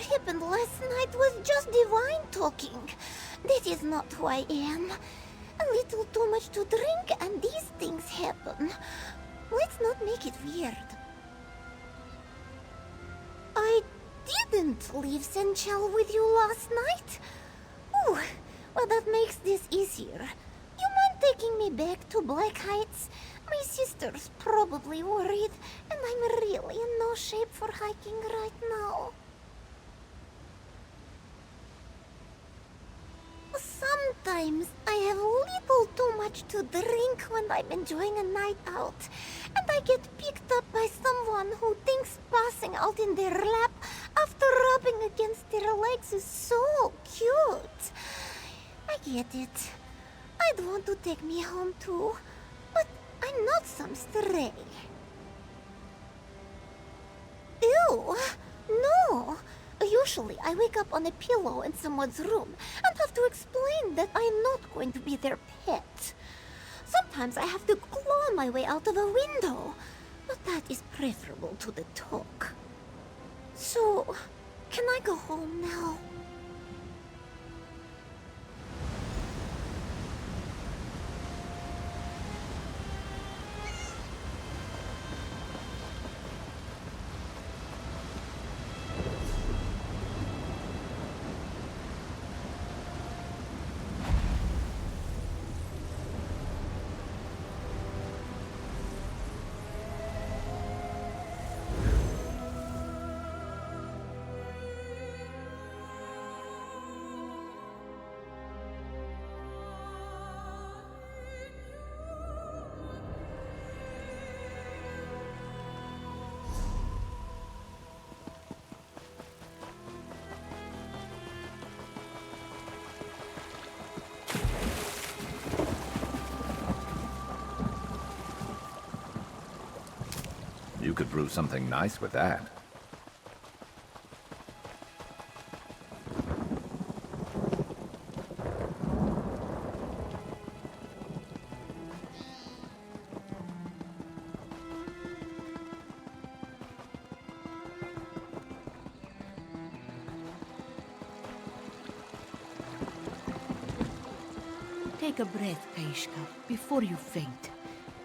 happened last night was just divine talking. That is not who I am. A little too much to drink and these things happen. Let's not make it weird. I didn't leave Senchal with you last night. Ooh, well that makes this easier. You mind taking me back to Black Heights? My sister's probably worried, and I'm really in no shape for hiking right now. Sometimes I have a little too much to drink when I'm enjoying a night out, and I get picked up by someone who thinks passing out in their lap after rubbing against their legs is so cute. I get it. I'd want to take me home too, but I'm not some stray. Ew, no. Usually I wake up on a pillow in someone's room and have to explain that I'm not going to be their pet. Sometimes I have to claw my way out of a window, but that is preferable to the talk. So, can I go home now? You could brew something nice with that. Take a breath, Kaishka, before you faint.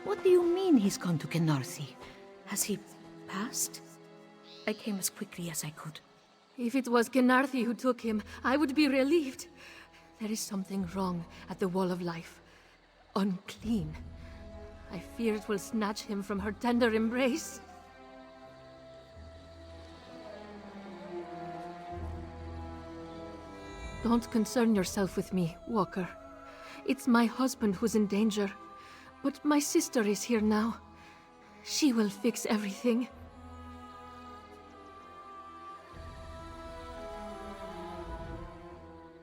What do you mean he's gone to Khenarthi? Has he passed? I came as quickly as I could. If it was Khenarthi who took him, I would be relieved. There is something wrong at the Wall of Life. Unclean. I fear it will snatch him from her tender embrace. Don't concern yourself with me, Walker. It's my husband who's in danger. But my sister is here now. She will fix everything.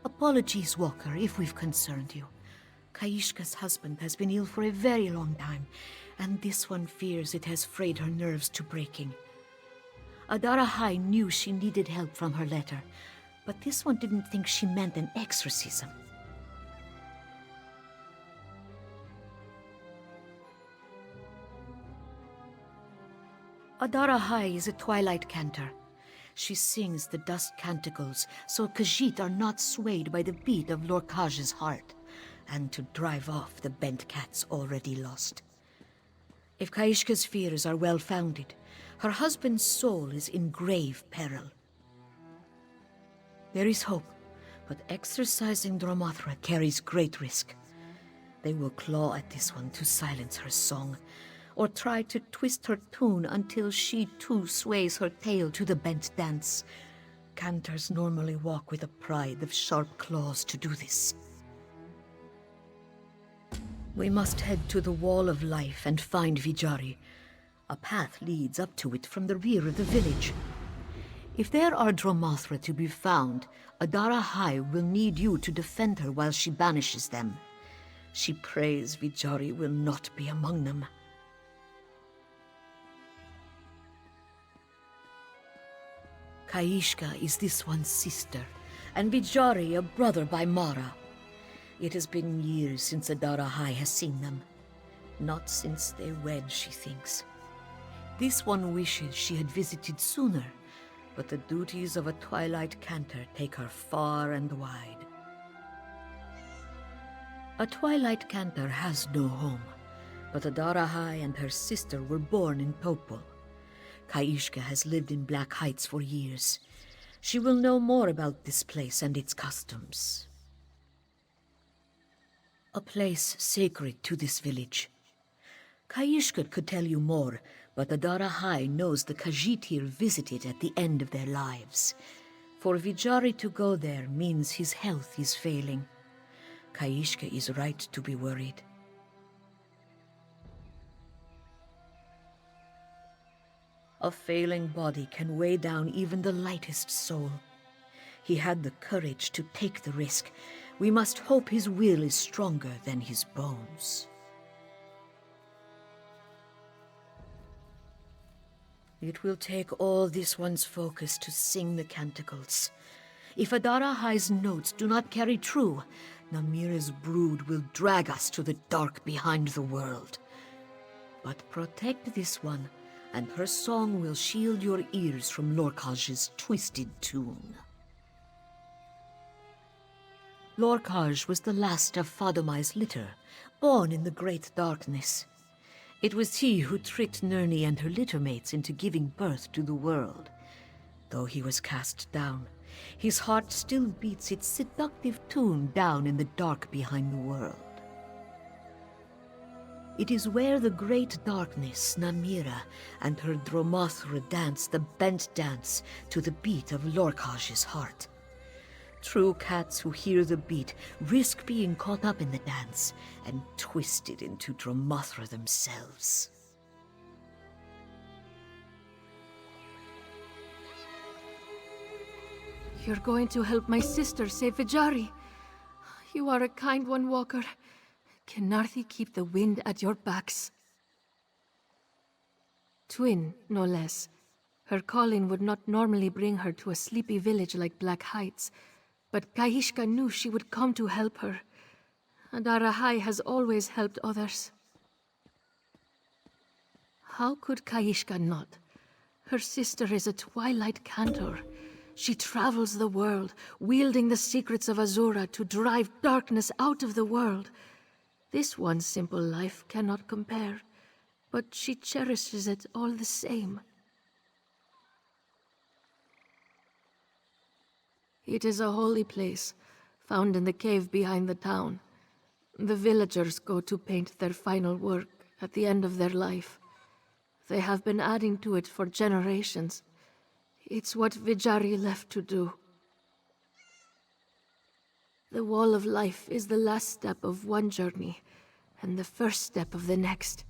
Apologies, Walker, if we've concerned you. Kaishka's husband has been ill for a very long time, and this one fears it has frayed her nerves to breaking. Adara High knew she needed help from her letter, but this one didn't think she meant an exorcism. Adara High is a twilight cantor. She sings the dusk canticles so Khajiit are not swayed by the beat of Lorcage's heart, and to drive off the bent cats already lost. If Kaishka's fears are well-founded, her husband's soul is in grave peril. There is hope, but exorcising Dromothra carries great risk. They will claw at this one to silence her song, or try to twist her tune until she too sways her tail to the bent dance. Cantors normally walk with a pride of sharp claws to do this. We must head to the Wall of Life and find Vijari. A path leads up to it from the rear of the village. If there are Dromothra to be found, Adara High will need you to defend her while she banishes them. She prays Vijari will not be among them. Kaishka is this one's sister, and Vijari a brother by Mara. It has been years since Adara High has seen them. Not since they wed, she thinks. This one wishes she had visited sooner, but the duties of a twilight cantor take her far and wide. A twilight cantor has no home, but Adara High and her sister were born in Topol. Kaishka has lived in Black Heights for years. She will know more about this place and its customs. A place sacred to this village. Kaishka could tell you more, but Adara High knows the Khajiit here visited at the end of their lives. For Vijari to go there means his health is failing. Kaishka is right to be worried. A failing body can weigh down even the lightest soul. He had the courage to take the risk. We must hope his will is stronger than his bones. It will take all this one's focus to sing the canticles. If Adara High's notes do not carry true, Namira's brood will drag us to the dark behind the world. But protect this one, and her song will shield your ears from Lorkaj's twisted tune. Lorkaj was the last of Fadomai's litter, born in the Great Darkness. It was he who tricked Nirni and her littermates into giving birth to the world. Though he was cast down, his heart still beats its seductive tune down in the dark behind the world. It is where the Great Darkness, Namira, and her Dromothra dance the bent dance to the beat of Lorkaj's heart. True cats who hear the beat risk being caught up in the dance and twisted into Dromothra themselves. You're going to help my sister save Vijari. You are a kind one, Walker. Can Narthi keep the wind at your backs? Twin, no less. Her calling would not normally bring her to a sleepy village like Black Heights, but Kahishka knew she would come to help her. Adara High has always helped others. How could Kahishka not? Her sister is a twilight cantor. She travels the world, wielding the secrets of Azura to drive darkness out of the world. This one simple life cannot compare, but she cherishes it all the same. It is a holy place, found in the cave behind the town. The villagers go to paint their final work at the end of their life. They have been adding to it for generations. It's what Vijari left to do. The Wall of Life is the last step of one journey, and the first step of the next.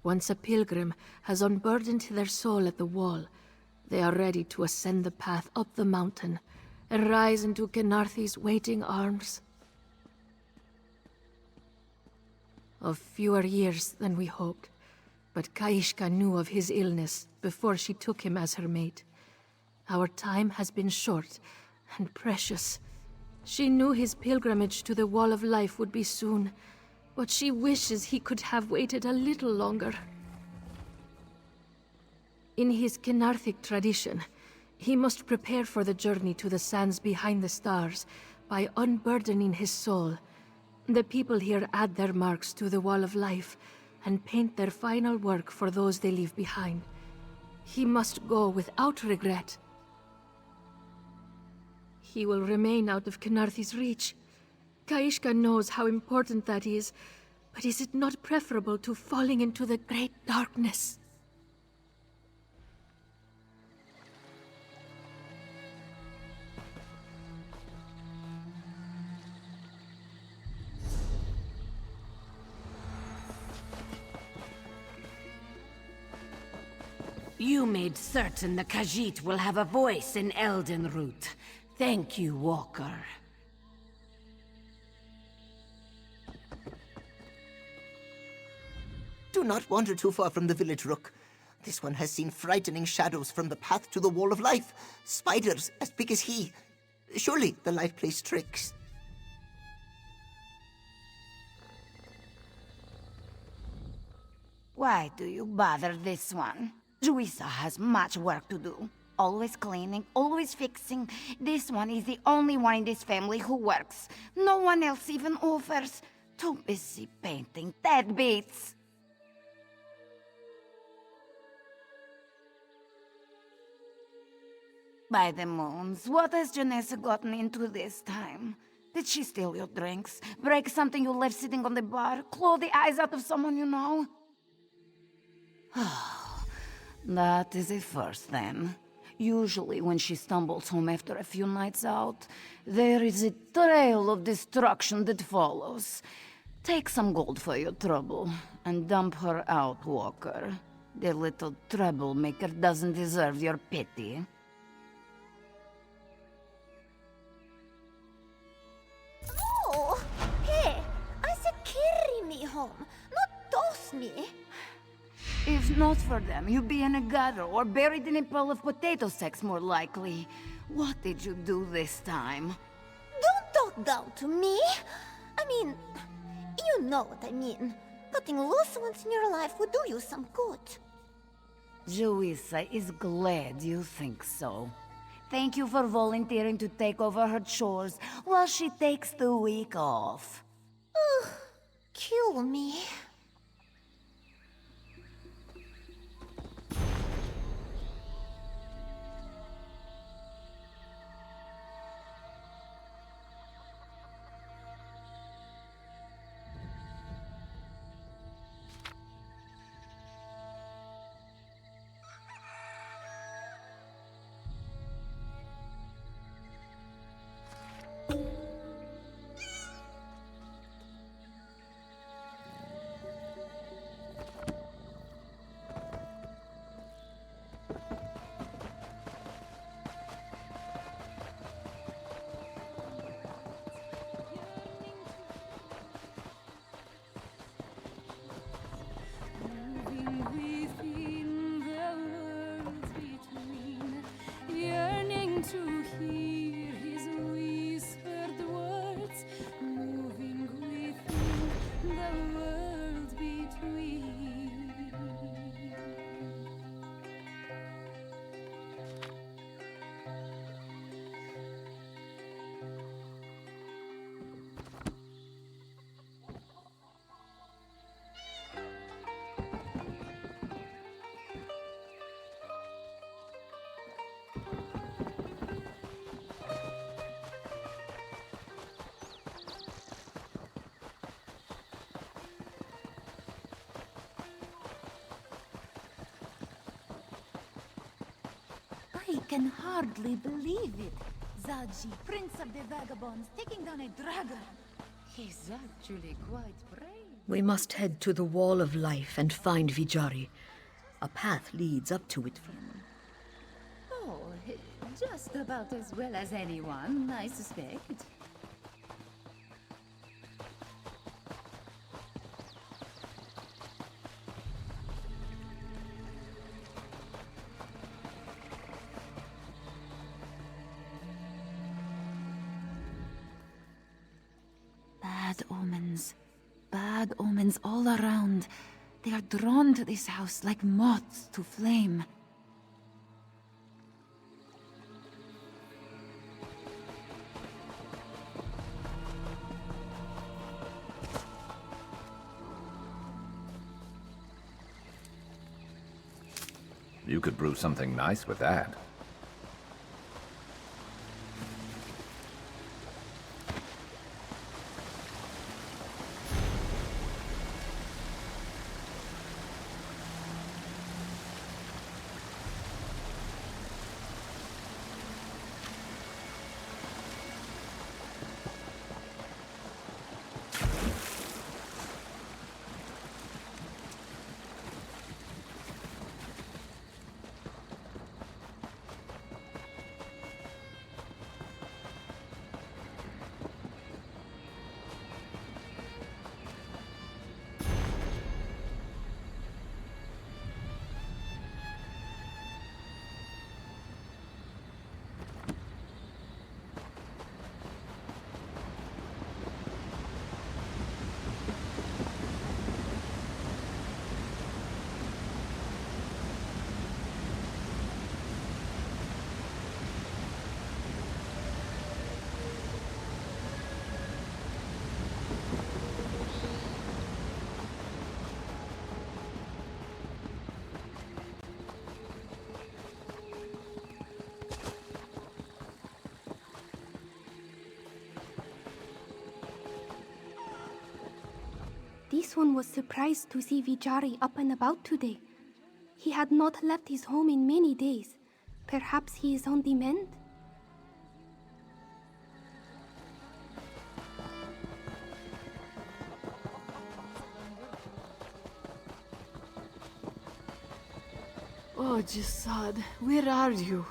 Once a pilgrim has unburdened their soul at the wall, they are ready to ascend the path up the mountain and rise into Kenarthi's waiting arms. Of fewer years than we hoped, but Kaishka knew of his illness before she took him as her mate. Our time has been short and precious. She knew his pilgrimage to the Wall of Life would be soon, but she wishes he could have waited a little longer. In his Kenarthic tradition, he must prepare for the journey to the sands behind the stars by unburdening his soul. The people here add their marks to the Wall of Life and paint their final work for those they leave behind. He must go without regret. He will remain out of Kenarthi's reach. Kaishka knows how important that is, but is it not preferable to falling into the great darkness? You made certain the Khajiit will have a voice in Eldenroot. Thank you, Walker. Do not wander too far from the village, Rook. This one has seen frightening shadows from the path to the Wall of Life. Spiders as big as he. Surely the life plays tricks. Why do you bother this one? Juisa has much work to do. Always cleaning, always fixing. This one is the only one in this family who works. No one else even offers. Too busy painting. That beats. By the moons, what has Janessa gotten into this time? Did she steal your drinks? Break something you left sitting on the bar? Claw the eyes out of someone you know? That is a first, then. Usually when she stumbles home after a few nights out, there is a trail of destruction that follows. Take some gold for your trouble, and dump her out, Walker. The little troublemaker doesn't deserve your pity. Oh, hey, I said carry me home, not toss me. If not for them, you'd be in a gutter or buried in a pile of potato sacks, more likely. What did you do this time? Don't talk down to me. I mean, you know what I mean. Cutting loose once in your life would do you some good. Juisa is glad you think so. Thank you for volunteering to take over her chores while she takes the week off. Ugh, kill me. I can hardly believe it. Zaji, Prince of the Vagabonds, taking down a dragon. He's actually quite brave. We must head to the Wall of Life and find Vijari. A path leads up to it from... Oh, just about as well as anyone, I suspect. Bad omens. Bad omens all around. They are drawn to this house like moths to flame. You could brew something nice with that. This one was surprised to see Vijari up and about today. He had not left his home in many days. Perhaps he is on the mend? Oh, Jasad, where are you?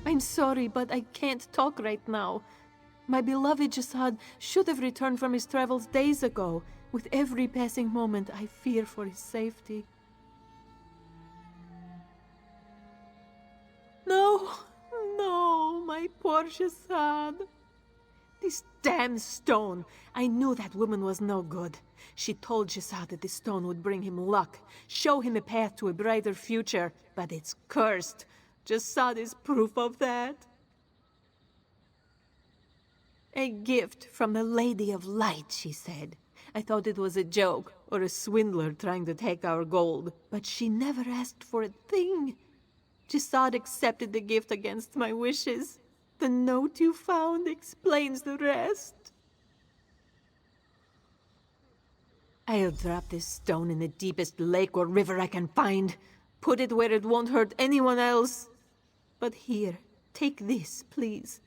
I'm sorry, but I can't talk right now. My beloved Jasad should have returned from his travels days ago. With every passing moment, I fear for his safety. No, no, my poor Jasad. This damn stone! I knew that woman was no good. She told Jasad that the stone would bring him luck, show him a path to a brighter future, but it's cursed. Jasad is proof of that. A gift from the Lady of Light, she said. I thought it was a joke, or a swindler trying to take our gold, but she never asked for a thing. Jasad accepted the gift against my wishes. The note you found explains the rest. I'll drop this stone in the deepest lake or river I can find. Put it where it won't hurt anyone else. But here, take this, please.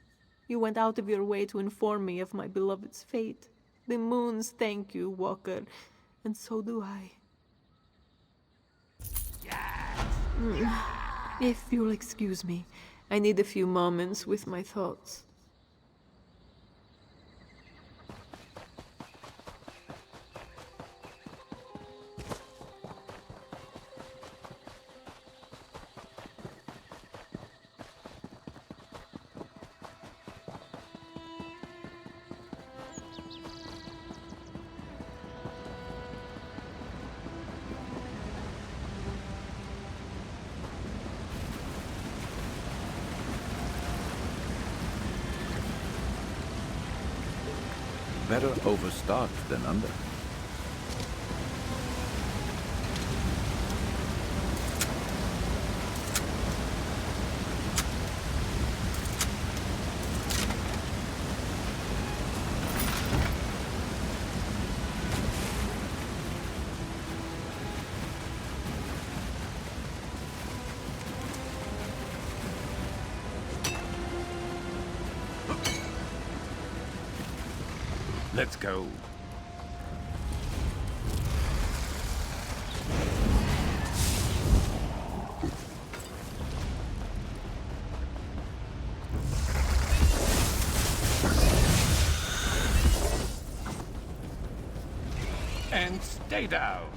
You went out of your way to inform me of my beloved's fate. The moons thank you, Walker, and so do I. If you'll excuse me, I need a few moments with my thoughts. Better overstart than under. Let's go. And stay down.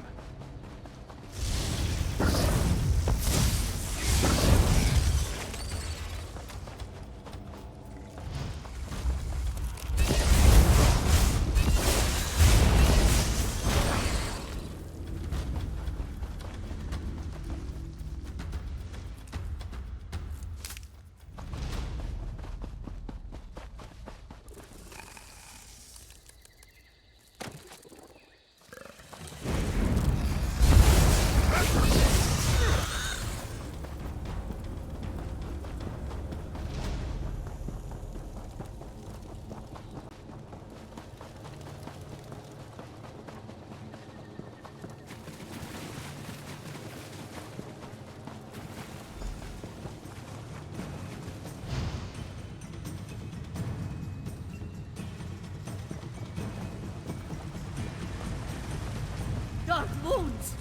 Dark wounds!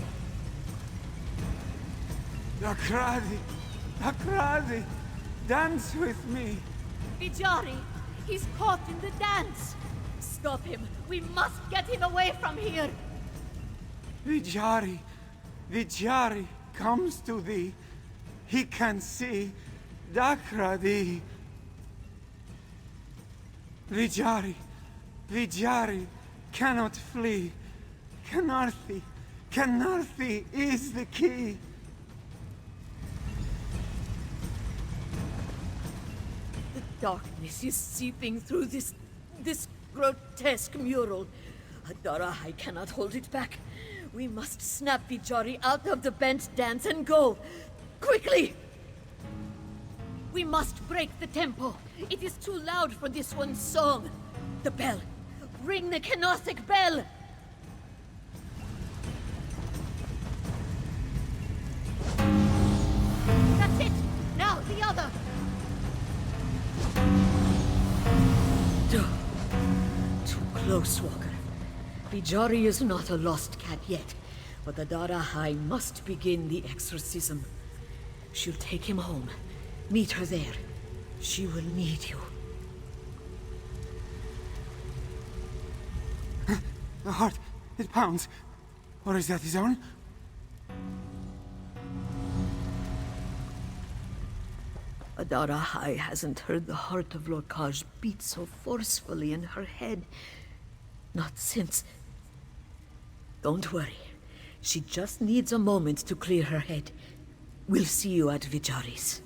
Akradi, dance with me. Vijari! He's caught in the dance! Stop him! We must get him away from here! Vijari comes to thee. He can see Dakradi. Vijari cannot flee. Kanarthi is the key. The darkness is seeping through this grotesque mural. Adara, I cannot hold it back. We must snap Vijari out of the bent dance and go. Quickly! We must break the tempo. It is too loud for this one's song. The bell. ring the Knostic bell! That's it! Now, the other! Too close, Walker. Bijari is not a lost cat yet, but the Darahai must begin the exorcism. She'll take him home. Meet her there. She will need you. The heart, it pounds. Or is that his own? Darahai hasn't heard the heart of Lorkaj beat so forcefully in her head. Not since... Don't worry. She just needs a moment to clear her head. We'll see you at Vijari's.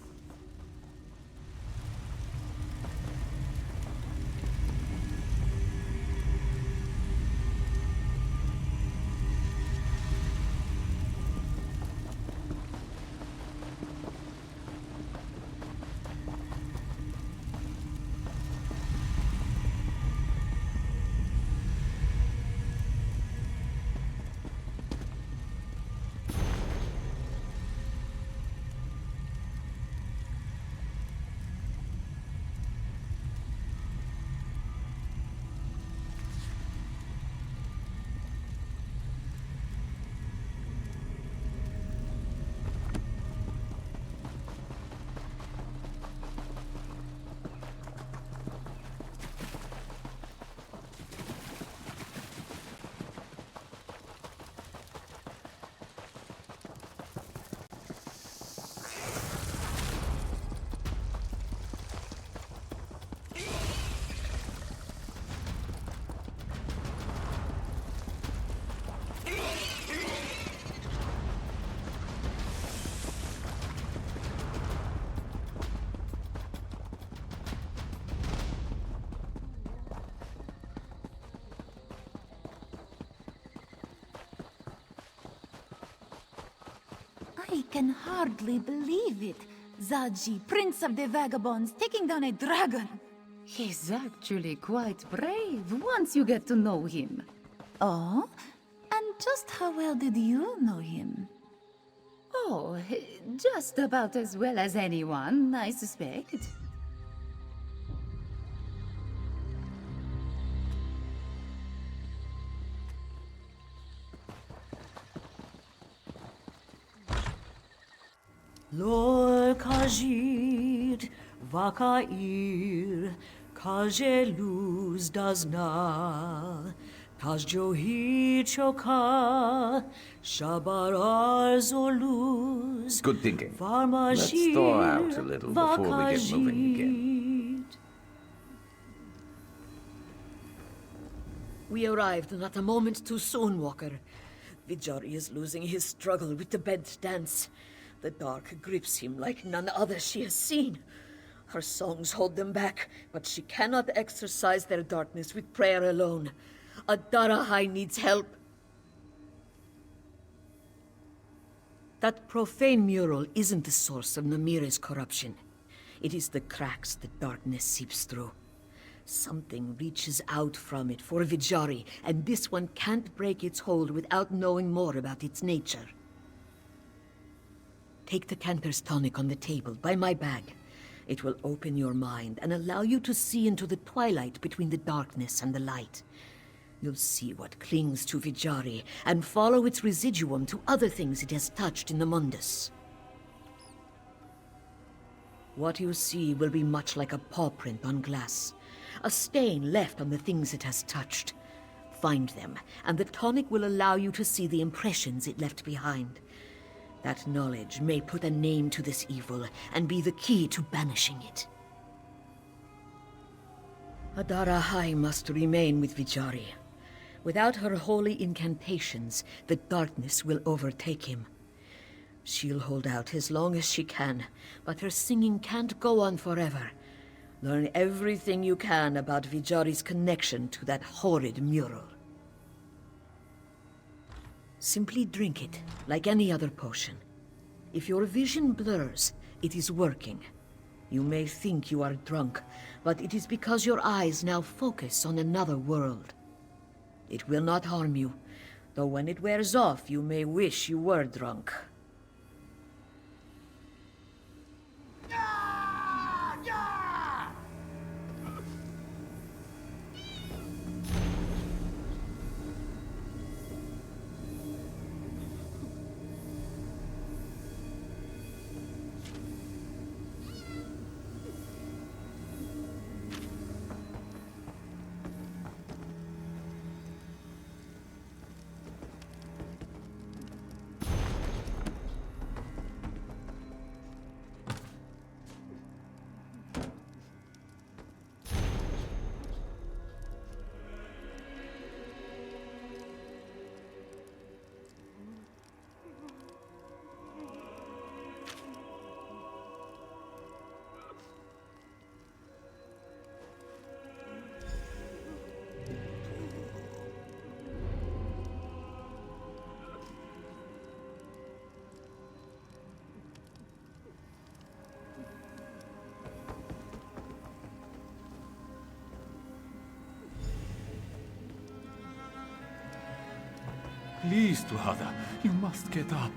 I can hardly believe it. Zaji, Prince of the Vagabonds, taking down a dragon. He's actually quite brave once you get to know him. Oh? And just how well did you know him? Oh, just about as well as anyone, I suspect. Lor Kajid, Vakair, Kajeluz Dazna, Kajjohi Choka, Shabar Zoluz. Good thinking. Let's thaw out a little before we get moving again. We arrived not a moment too soon, Walker. Vijari is losing his struggle with the bed dance. The dark grips him like none other she has seen. Her songs hold them back, but she cannot exorcise their darkness with prayer alone. Darahai needs help. That profane mural isn't the source of Namire's corruption. It is the cracks the darkness seeps through. Something reaches out from it for Vijari, and this one can't break its hold without knowing more about its nature. Take the Cantor's tonic on the table, by my bag. It will open your mind and allow you to see into the twilight between the darkness and the light. You'll see what clings to Vijari, and follow its residuum to other things it has touched in the Mundus. What you see will be much like a paw print on glass, a stain left on the things it has touched. Find them, and the tonic will allow you to see the impressions it left behind. That knowledge may put a name to this evil and be the key to banishing it. Darahai must remain with Vijari. Without her holy incantations, the darkness will overtake him. She'll hold out as long as she can, but her singing can't go on forever. Learn everything you can about Vijari's connection to that horrid mural. Simply drink it, like any other potion. If your vision blurs, it is working. You may think you are drunk, but it is because your eyes now focus on another world. It will not harm you, though when it wears off, you may wish you were drunk. Please, Tuhada, you must get up.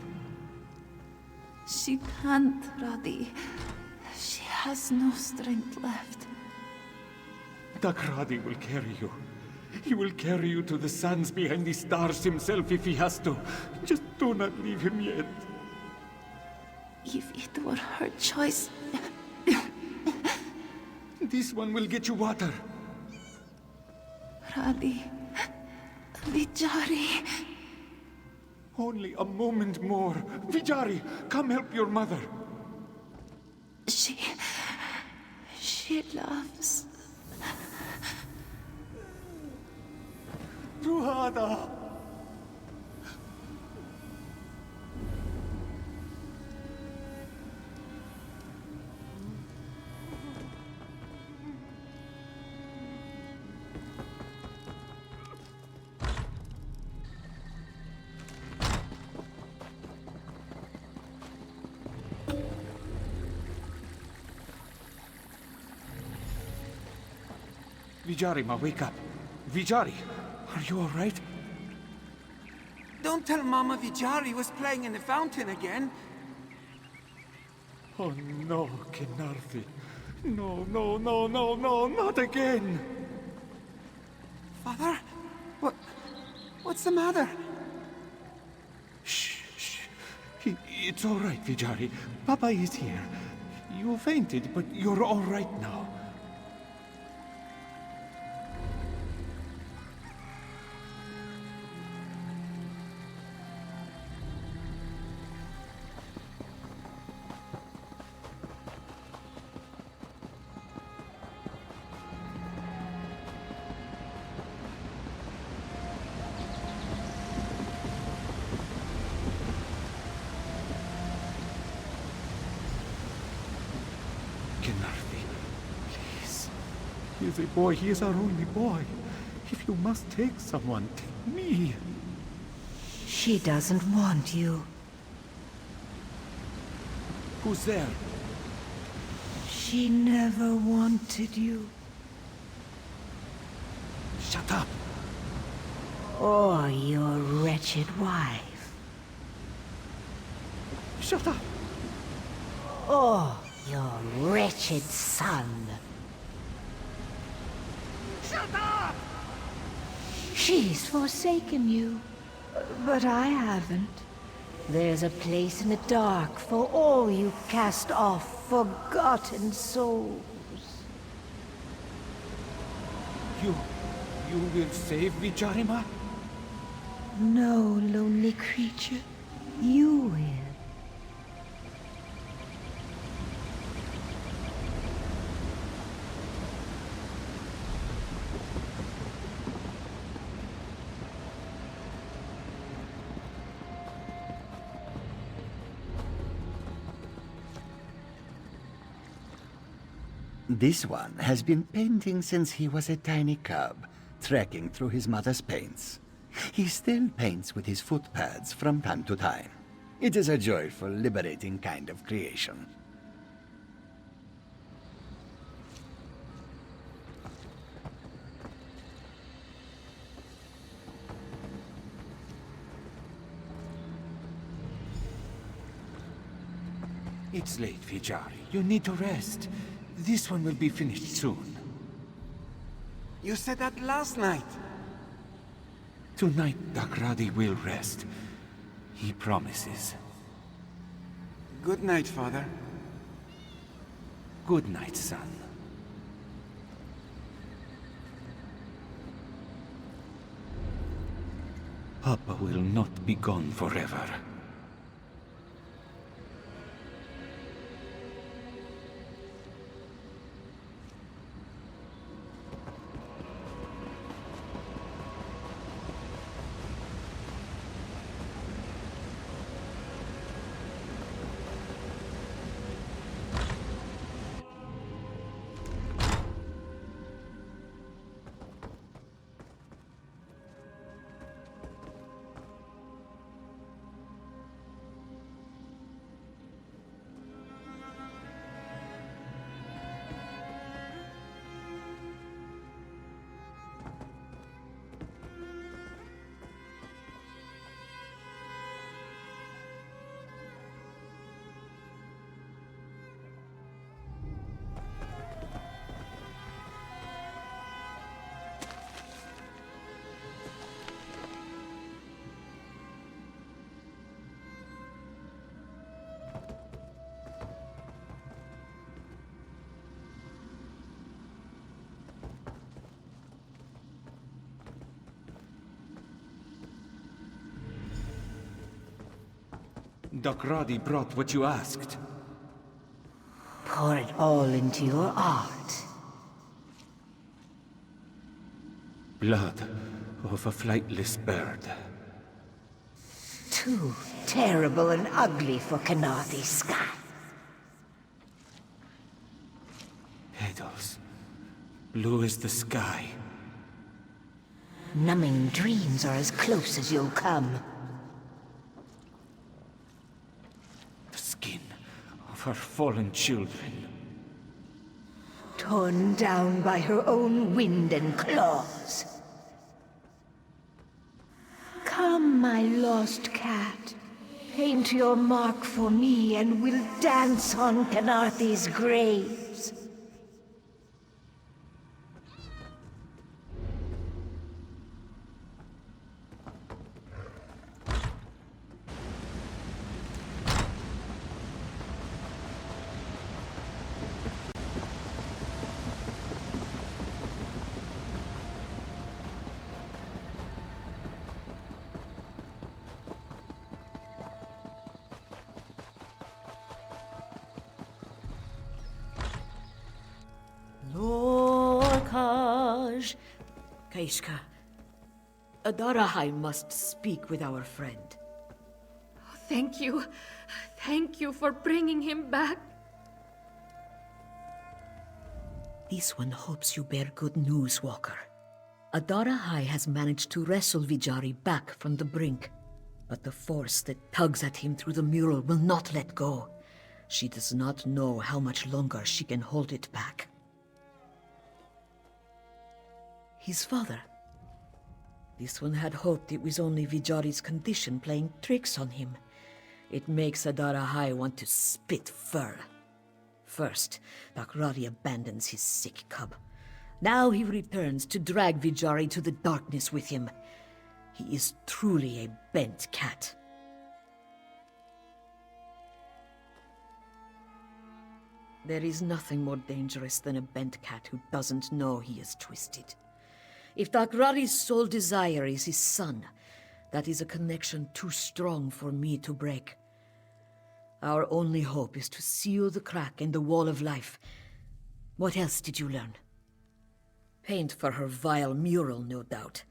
She can't, Radi. She has no strength left. Dakradi will carry you. He will carry you to the sands behind the stars himself if he has to. Just do not leave him yet. If it were her choice... This one will get you water. Radi... Vijari... Only a moment more. Vijari, come help your mother. She loves... Tuhada! Vijari, ma, wake up. Vijari, are you all right? Don't tell Mama Vijari was playing in the fountain again. Oh no, Kinarthi. No, no, no, no, no, not again! Father? What's the matter? Shh, shh. It's all right, Vijari. Papa is here. You fainted, but you're all right now. He is a boy. He is our only boy. If you must take someone, take me. She doesn't want you. Who's there? She never wanted you. Shut up. Or your wretched wife. Shut up. Or your wretched son. Shut up! She's forsaken you, but I haven't. There's a place in the dark for all you cast off forgotten souls. You will save Vijarima? No, lonely creature. You will. This one has been painting since he was a tiny cub, trekking through his mother's paints. He still paints with his footpads from time to time. It is a joyful, liberating kind of creation. It's late, Vijari. You need to rest. This one will be finished soon. You said that last night. Tonight, Dakradi will rest. He promises. Good night, Father. Good night, son. Papa will not be gone forever. Dakradi brought what you asked. Pour it all into your art. Blood of a flightless bird. Too terrible and ugly for Kanathi's sky. Petals. Blue as the sky. Numbing dreams are as close as you'll come. The skin of her fallen children. Torn down by her own wind and claws. Come, my lost cat. Paint your mark for me and we'll dance on Kanathi's graves. Kaishka, Adarahai must speak with our friend. Oh, thank you. Thank you for bringing him back. This one hopes you bear good news, Walker. Adarahai has managed to wrestle Vijari back from the brink, but the force that tugs at him through the mural will not let go. She does not know how much longer she can hold it back. His father. This one had hoped it was only Vijari's condition playing tricks on him. It makes Adarahai want to spit fur. First, Dakradi abandons his sick cub. Now he returns to drag Vijari to the darkness with him. He is truly a bent cat. There is nothing more dangerous than a bent cat who doesn't know he is twisted. If Dakradi's sole desire is his son, that is a connection too strong for me to break. Our only hope is to seal the crack in the wall of life. What else did you learn? Paint for her vile mural, no doubt.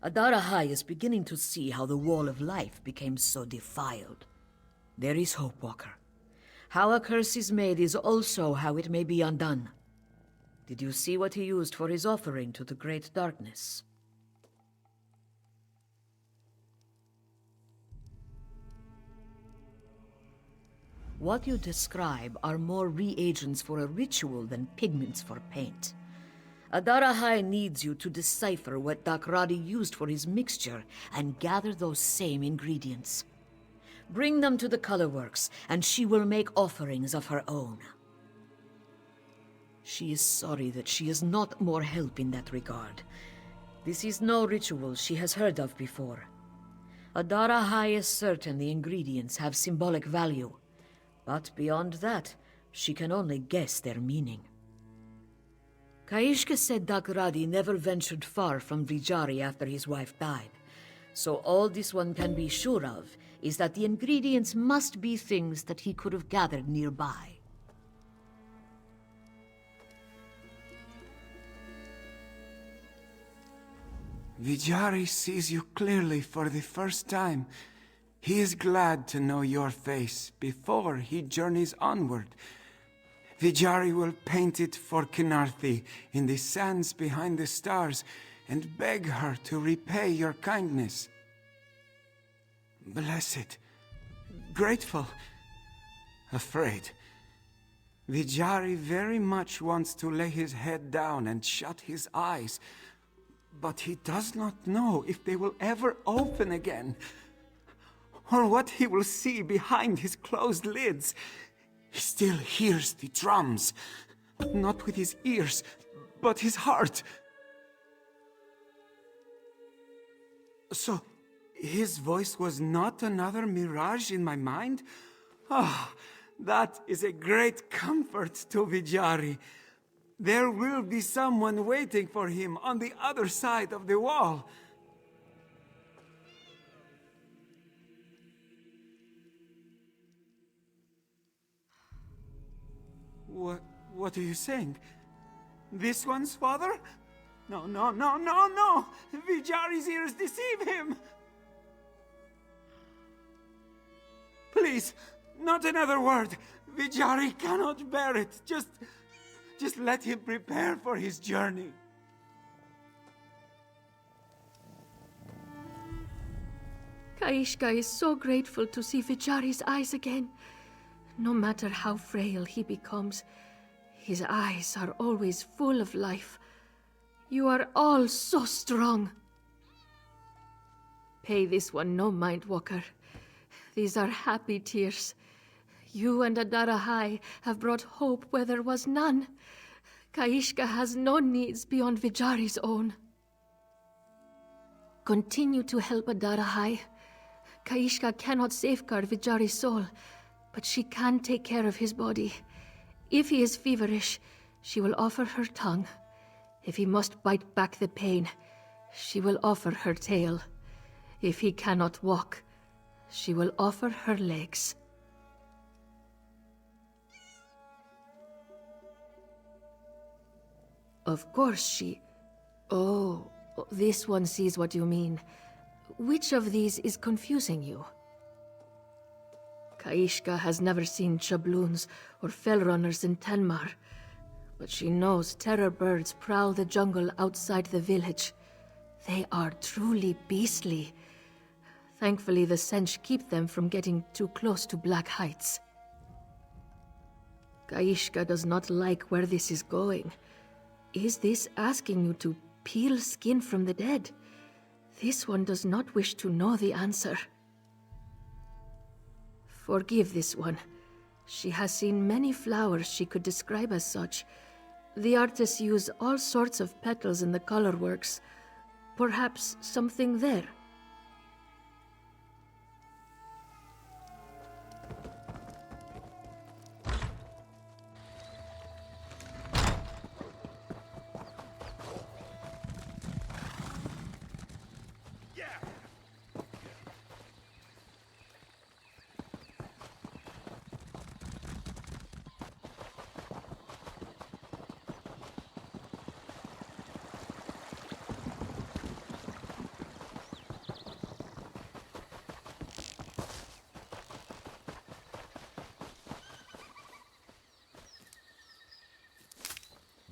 Adarahai is beginning to see how the wall of life became so defiled. There is hope, Walker. How a curse is made is also how it may be undone. Did you see what he used for his offering to the Great Darkness? What you describe are more reagents for a ritual than pigments for paint. Adarahai needs you to decipher what Dakradi used for his mixture and gather those same ingredients. Bring them to the colorworks, and she will make offerings of her own. She is sorry that she is not more help in that regard. This is no ritual she has heard of before. Adara High is certain the ingredients have symbolic value, but beyond that, she can only guess their meaning. Kaishka said Dakradi never ventured far from Vijari after his wife died, so all this one can be sure of is that the ingredients must be things that he could have gathered nearby. Vijari sees you clearly for the first time. He is glad to know your face before he journeys onward. Vijari will paint it for Khenarthi in the sands behind the stars and beg her to repay your kindness. Blessed, grateful, afraid. Vijari very much wants to lay his head down and shut his eyes, but he does not know if they will ever open again, or what he will see behind his closed lids. He still hears the drums, not with his ears, but his heart. So, his voice was not another mirage in my mind? Ah, that is a great comfort to Vijari. There will be someone waiting for him on the other side of the wall. What are you saying? This one's father? No, no, no, no, no! Vijari's ears deceive him! Please, not another word. Vijari cannot bear it. Just let him prepare for his journey. Kaishka is so grateful to see Vijari's eyes again. No matter how frail he becomes, his eyes are always full of life. You are all so strong. Pay this one no mind, Walker. These are happy tears. You and Adara High have brought hope where there was none. Kaishka has no needs beyond Vijari's own. Continue to help Adara High. Kaishka cannot safeguard Vijari's soul, but she can take care of his body. If he is feverish, she will offer her tongue. If he must bite back the pain, she will offer her tail. If he cannot walk, she will offer her legs. Of course she... Oh, this one sees what you mean. Which of these is confusing you? Kaishka has never seen Chabloons or Fellrunners in Tenmar, but she knows terror birds prowl the jungle outside the village. They are truly beastly. Thankfully, the Sench keep them from getting too close to Black Heights. Kaishka does not like where this is going. Is this asking you to peel skin from the dead? This one does not wish to know the answer. Forgive this one. She has seen many flowers she could describe as such. The artists use all sorts of petals in the colorworks. Perhaps something there.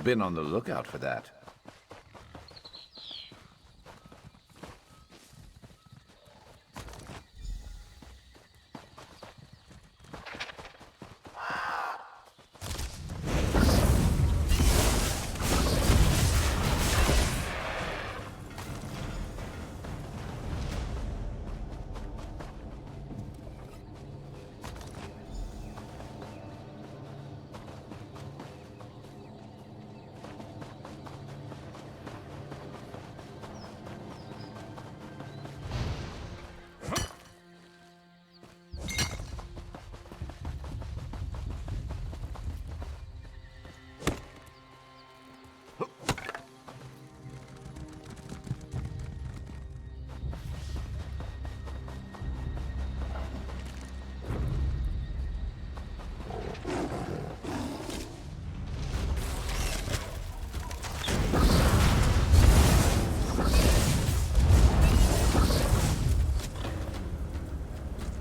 Been on the lookout for that.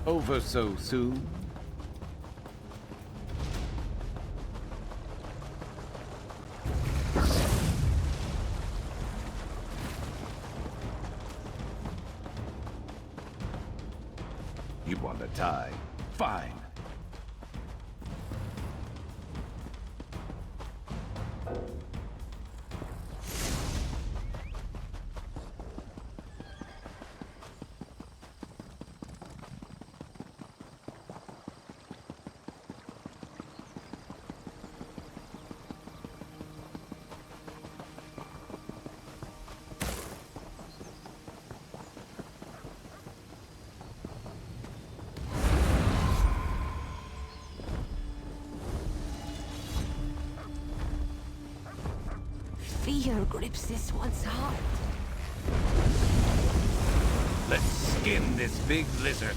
Over so soon? You want a tie? Fine. Fear grips this one's heart. Let's skin this big lizard.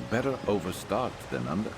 Better overstart than under.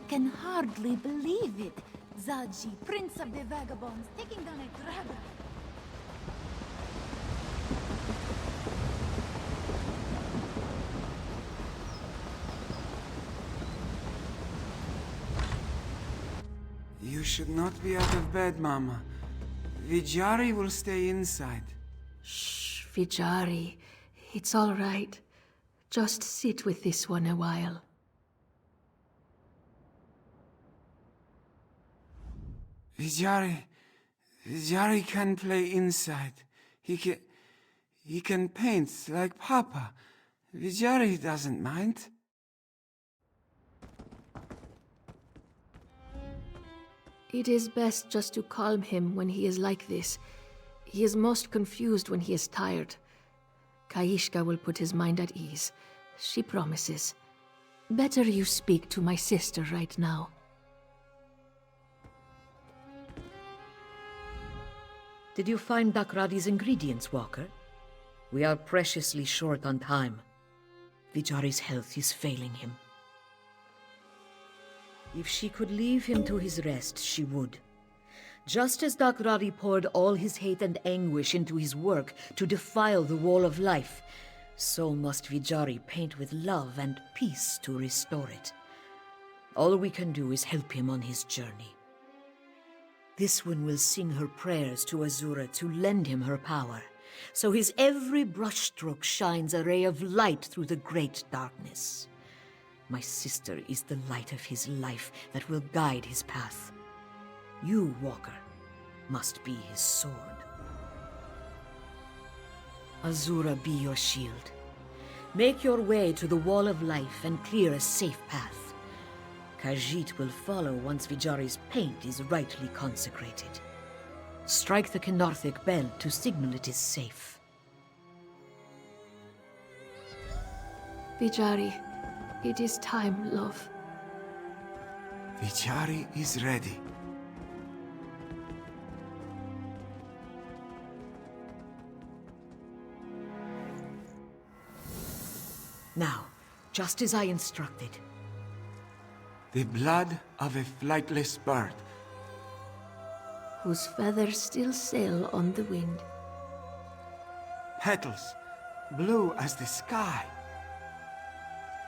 can hardly believe it. Zaji, Prince of the Vagabonds, taking down a dragon. You should not be out of bed, Mama. Vijari will stay inside. Shh, Vijari. It's all right. Just sit with this one a while. Vijari can play inside. He can paint like Papa. Vijari doesn't mind. It is best just to calm him when he is like this. He is most confused when he is tired. Kaishka will put his mind at ease. She promises. Better you speak to my sister right now. Did you find Dakradi's ingredients, Walker? We are preciously short on time. Vijari's health is failing him. If she could leave him to his rest, she would. Just as Dakradi poured all his hate and anguish into his work to defile the Wall of Life, so must Vijari paint with love and peace to restore it. All we can do is help him on his journey. This one will sing her prayers to Azura to lend him her power, so his every brushstroke shines a ray of light through the great darkness. My sister is the light of his life that will guide his path. You, Walker, must be his sword. Azura be your shield. Make your way to the Wall of Life and clear a safe path. Khajiit will follow once Vijari's paint is rightly consecrated. Strike the Kynarthic bell to signal it is safe. Vijari, it is time, love. Vijari is ready. Now, just as I instructed. The blood of a flightless bird. Whose feathers still sail on the wind. Petals, blue as the sky.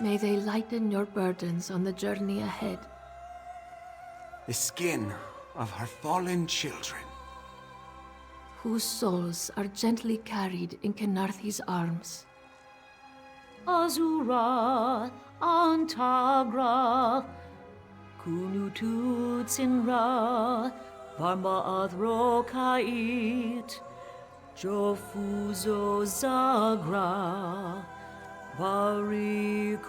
May they lighten your burdens on the journey ahead. The skin of her fallen children. Whose souls are gently carried in Kynarthi's arms. Azura, Antagra, Kunututsinra, Varma Adrokait, Jofuzo Zagra, Varikobar.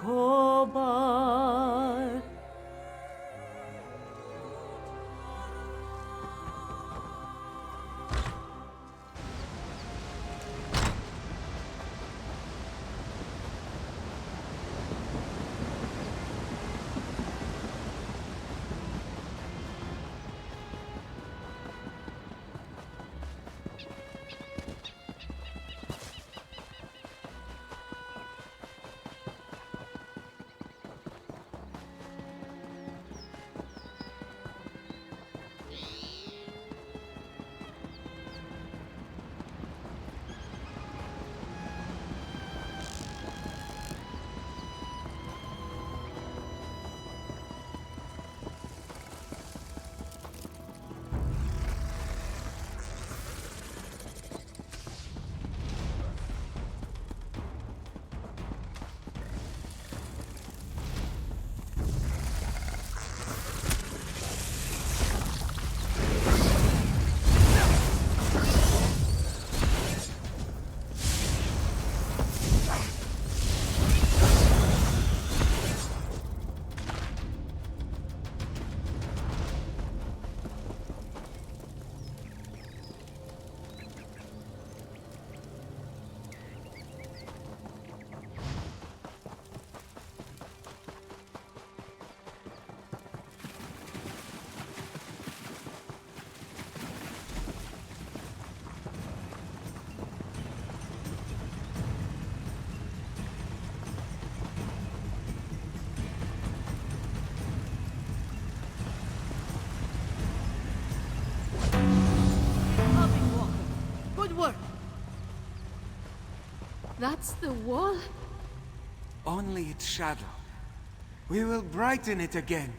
That's the wall? Only its shadow. We will brighten it again.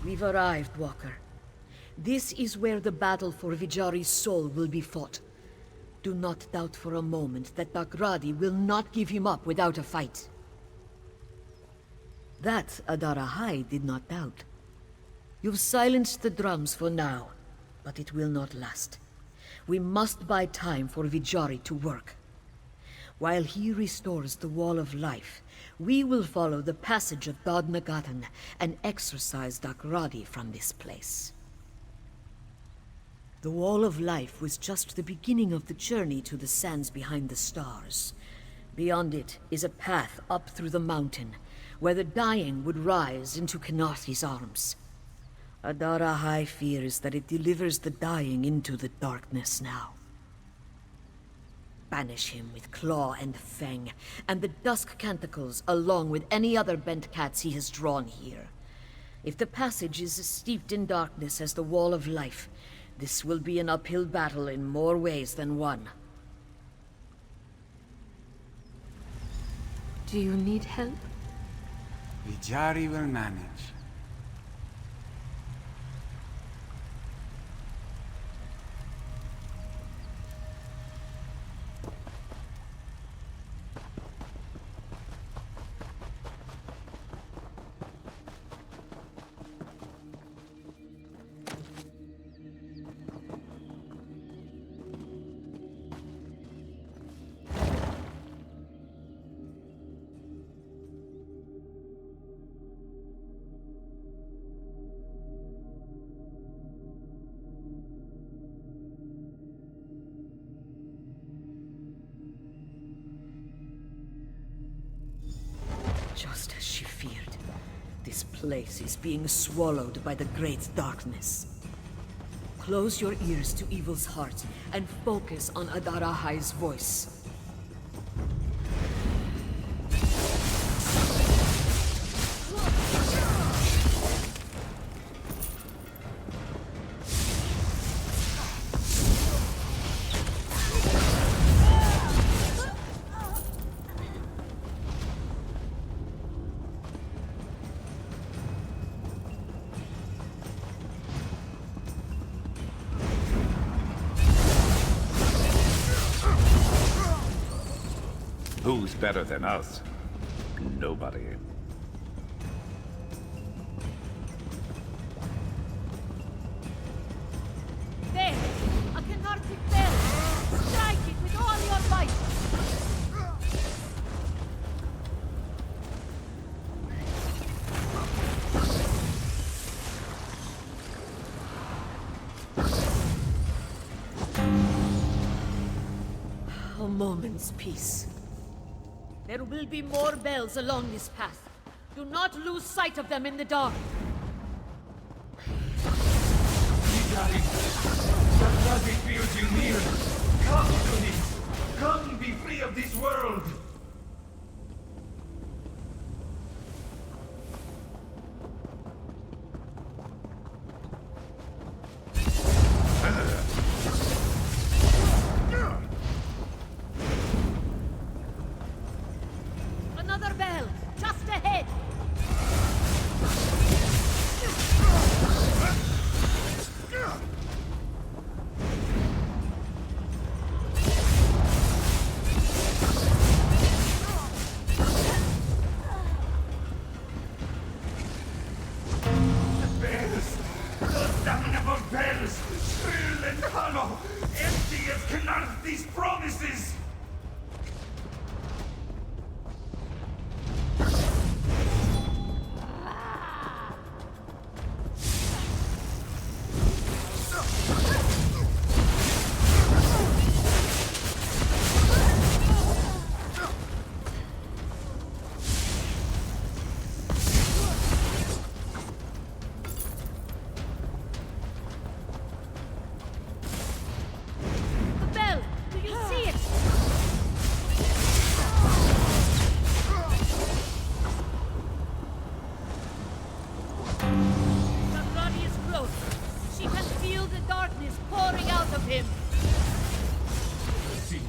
We've arrived, Walker. This is where the battle for Vijari's soul will be fought. Do not doubt for a moment that Dakradi will not give him up without a fight. That Adara High did not doubt. You've silenced the drums for now, but it will not last. We must buy time for Vijari to work. While he restores the Wall of Life, we will follow the passage of Dod Nagatan and exorcise Dakradi from this place. The Wall of Life was just the beginning of the journey to the sands behind the stars. Beyond it is a path up through the mountain, where the dying would rise into Kenarthi's arms. Adara High fears that it delivers the dying into the darkness now. Banish him with claw and fang, and the dusk canticles along with any other bent cats he has drawn here. If the passage is as steeped in darkness as the Wall of Life, this will be an uphill battle in more ways than one. Do you need help? Vijari will manage. Just as she feared, this place is being swallowed by the great darkness. Close your ears to evil's heart and focus on Adara High's voice. Who's better than us? Nobody. There! A Kenarthic bell! Strike it with all your might! A moment's peace. There will be more bells along this path. Do not lose sight of them in the dark. Vijari, Dakradi feels you near. Come to me. Come, be free of this world. Another bell, just ahead. Bells! Those damnable bells! Shrill and hollow! Empty as Kenarthi's promises! The bell! Do you see it? Dakradi is close. She can feel the darkness pouring out of him.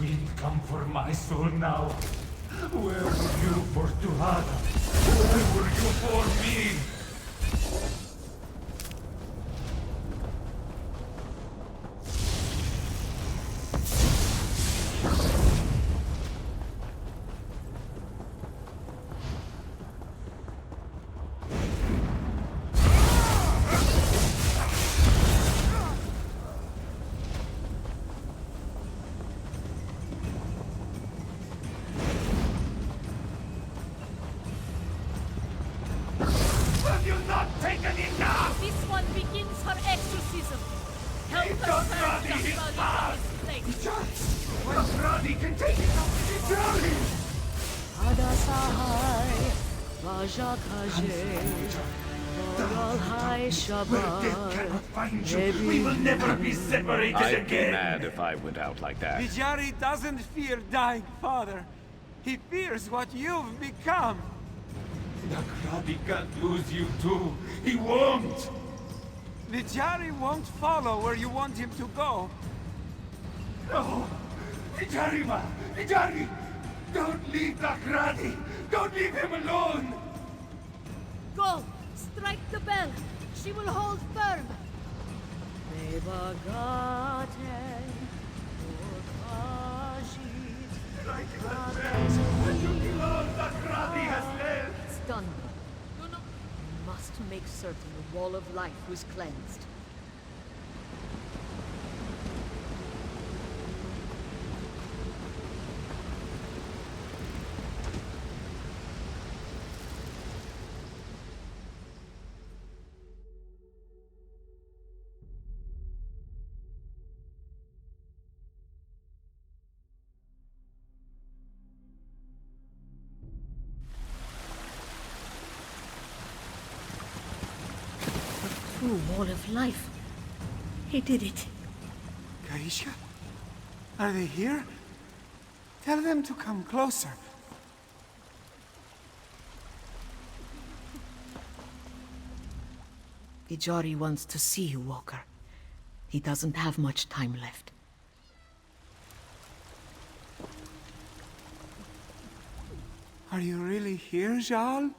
fiend come for my soul now? Where were you for Tuhada? Where were you for me? We will never be separated I'd again! be mad if I went out like that. Vijari doesn't fear dying, father. He fears what you've become. Nakradi can't lose you too. He won't! Vijari won't follow where you want him to go. No! Vijari, ma! Vijari! Don't leave Nakradi! Don't leave him alone! Go! Strike the bell! She will hold firm! Strike the bell! You kill all Nakradi has left! It's done. No, no. We must make certain the wall of life was cleansed. True wall of life. He did it. Kaisha? Are they here? Tell them to come closer. Vijari wants to see you, Walker. He doesn't have much time left. Are you really here, Jal?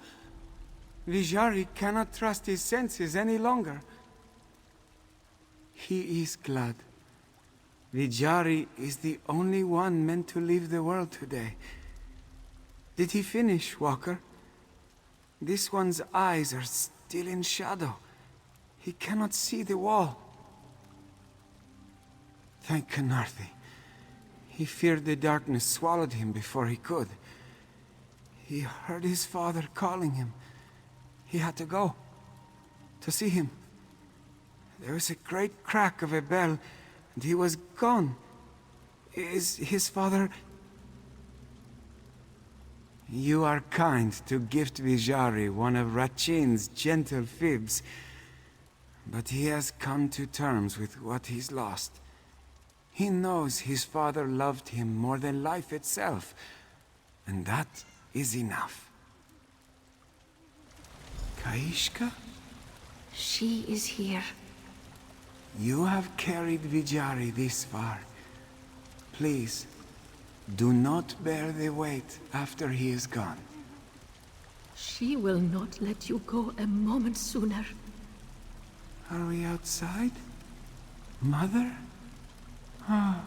Vijari cannot trust his senses any longer. He is glad. Vijari is the only one meant to leave the world today. Did he finish, Walker? This one's eyes are still in shadow. He cannot see the wall. Thank Khenarthi. He feared the darkness swallowed him before he could. He heard his father calling him. He had to go. To see him. There was a great crack of a bell, and he was gone. Is his father... You are kind to gift Vijari one of Rachin's gentle fibs, but he has come to terms with what he's lost. He knows his father loved him more than life itself, and that is enough. Kaishka? She is here. You have carried Vijari this far. Please, do not bear the weight after he is gone. She will not let you go a moment sooner. Are we outside? Mother? Ah,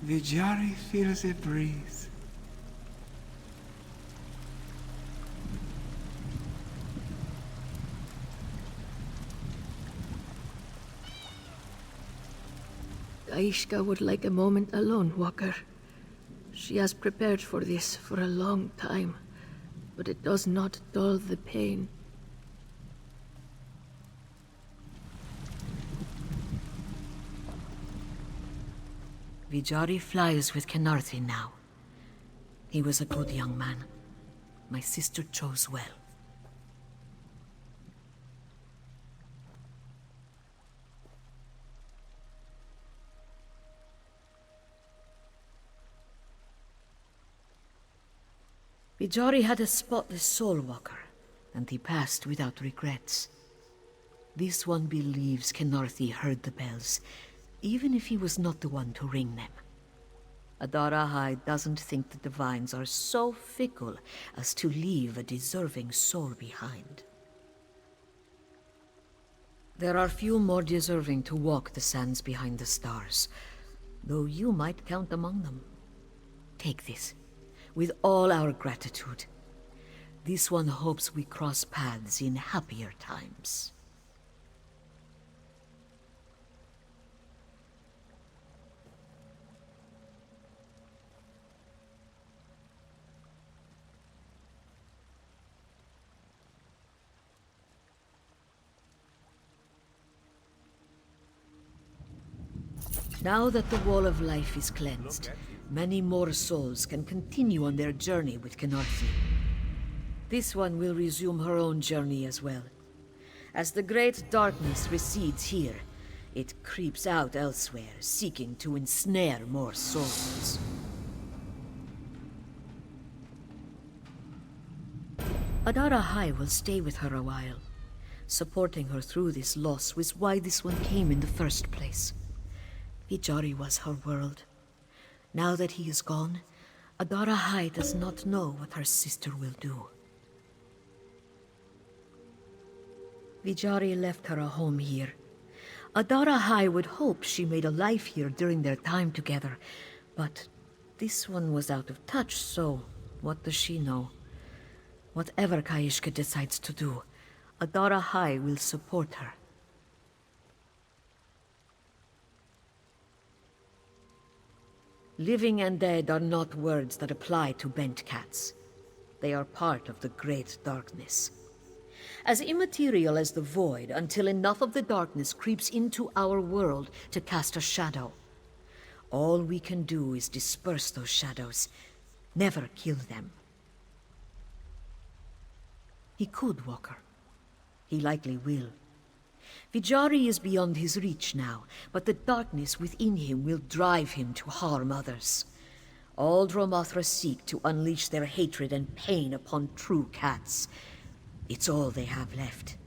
Vijari feels a breeze. Aishka would like a moment alone, Walker. She has prepared for this for a long time, but it does not dull the pain. Vijari flies with Khenarthi now. He was a good young man. My sister chose well. Vijari had a spotless soul, Walker, and he passed without regrets. This one believes Khenarthi heard the bells, even if he was not the one to ring them. Adara High doesn't think the divines are so fickle as to leave a deserving soul behind. There are few more deserving to walk the sands behind the stars, though you might count among them. Take this, with all our gratitude. This one hopes we cross paths in happier times. Now that the Wall of Life is cleansed, many more souls can continue on their journey with Khenarthi. This one will resume her own journey as well. As the great darkness recedes here, it creeps out elsewhere, seeking to ensnare more souls. Adara High will stay with her a while. Supporting her through this loss was why this one came in the first place. Vijari was her world. Now that he is gone, Adara High does not know what her sister will do. Vijari left her a home here. Adara High would hope she made a life here during their time together, but this one was out of touch, so what does she know? Whatever Kaishka decides to do, Adara High will support her. Living and dead are not words that apply to bent cats. They are part of the great darkness. As immaterial as the void until enough of the darkness creeps into our world to cast a shadow. All we can do is disperse those shadows, never kill them. He could, Walker. He likely will. Vijari is beyond his reach now, but the darkness within him will drive him to harm others. All Dromothra seek to unleash their hatred and pain upon true cats. It's all they have left.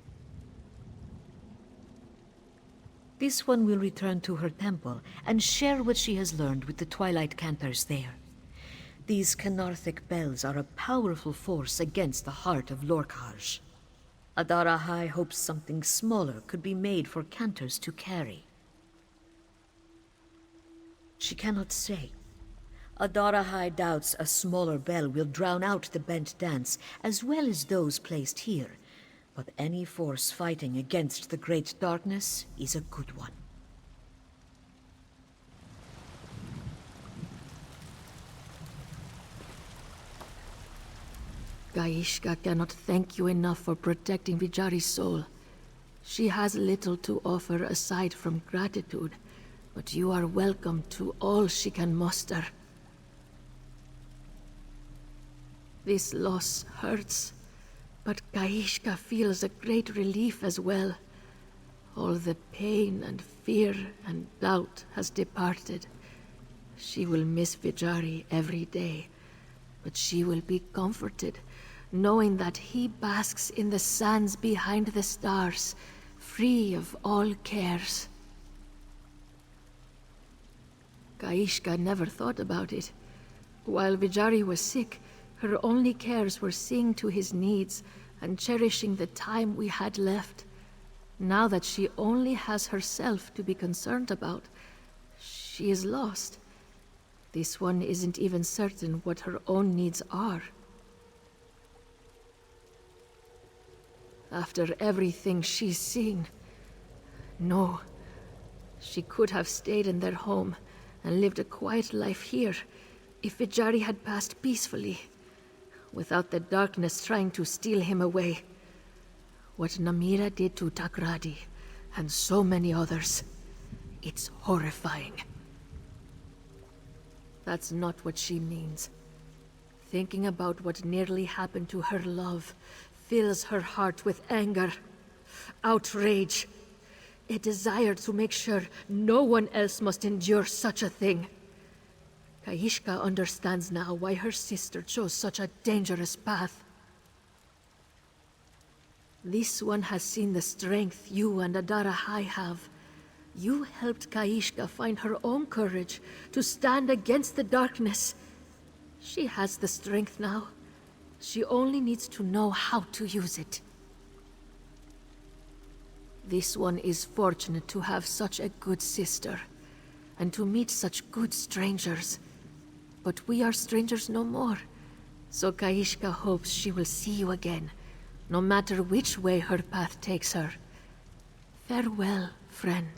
This one will return to her temple and share what she has learned with the Twilight Cantors there. These Khenarthic bells are a powerful force against the heart of Lorkhaj. Adara High hopes something smaller could be made for Cantors to carry. She cannot say. Adara High doubts a smaller bell will drown out the bent dance, as well as those placed here. But any force fighting against the great darkness is a good one. Gaishka cannot thank you enough for protecting Vijari's soul. She has little to offer aside from gratitude, but you are welcome to all she can muster. This loss hurts, but Gaishka feels a great relief as well. All the pain and fear and doubt has departed. She will miss Vijari every day, but she will be comforted, knowing that he basks in the sands behind the stars, free of all cares. Gaishka never thought about it. While Vijari was sick, her only cares were seeing to his needs and cherishing the time we had left. Now that she only has herself to be concerned about, she is lost. This one isn't even certain what her own needs are. After everything she's seen... No. She could have stayed in their home and lived a quiet life here if Vijari had passed peacefully, without the darkness trying to steal him away. What Namira did to Takradi, and so many others, it's horrifying. That's not what she means. Thinking about what nearly happened to her love fills her heart with anger, outrage, a desire to make sure no one else must endure such a thing. Kaishka understands now why her sister chose such a dangerous path. This one has seen the strength you and Adara High have, You helped Kaishka find her own courage to stand against the darkness. She has the strength now. She only needs to know how to use it. This one is fortunate to have such a good sister, and to meet such good strangers. But we are strangers no more, so Kaishka hopes she will see you again, no matter which way her path takes her. Farewell, friend.